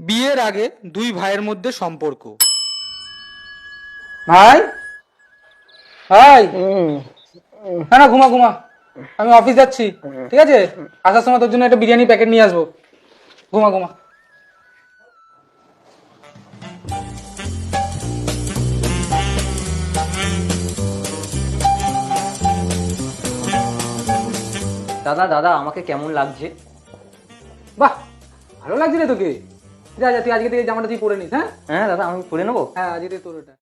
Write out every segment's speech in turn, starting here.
বিয়ের আগে দুই ভাইয়ের মধ্যে সম্পর্ক। ভাই ভাই, না না ঘুমা ঘুমা, আমি অফিস যাচ্ছি, ঠিক আছে? আসার সময় তোর জন্য একটা বিরিয়ানি প্যাকেট নিয়ে আসবো। ঘুমা ঘুমা। দাদা দাদা আমাকে কেমন লাগছে? বাহ, ভালো লাগছে রে তোকে। যা যা, তুই আজকে থেকে জামাটা তুই পরে নিস। হ্যাঁ হ্যাঁ দাদা আমি পরে নেবো। হ্যাঁ, আজকে থেকে তোর ওটা।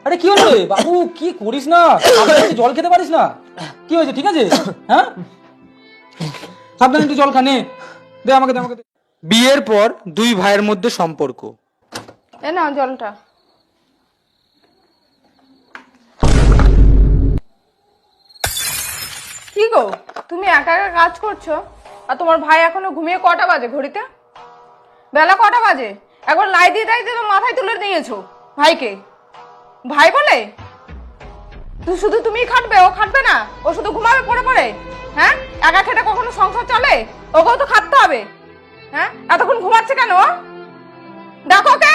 আরে কি হলো রে বাবু, কি করিস না? জল খেতে পারিস না? কি হয়েছে, ঠিক আছে? হ্যাঁ, সাবধানে একটু জল খা, নে, দে আমাকে, দে আমাকে দে। বিয়ের পর দুই ভাইয়ের মধ্যে সম্পর্ক। এ নাও জলটা। কি গো, তুমি একা একা কাজ করছো আর তোমার ভাই এখনো ঘুমিয়ে? কটা বাজে ঘড়িতে? বেলা কটা বাজে? একবার লাই দিয়ে তো মাথায় তুলে নিয়েছো ভাইকে। ভাই বলে তুই শুধু তুমিই খাটবে, ও খাটবে না? ও শুধু ঘুমাবে পড়ে পড়ে? হ্যাঁ, একা খেটে কখনো সংসার চলে? ওকেও তো খাটতে হবে। হ্যাঁ, এতক্ষণ ঘুমাচ্ছে কেন? দেখো ওকে।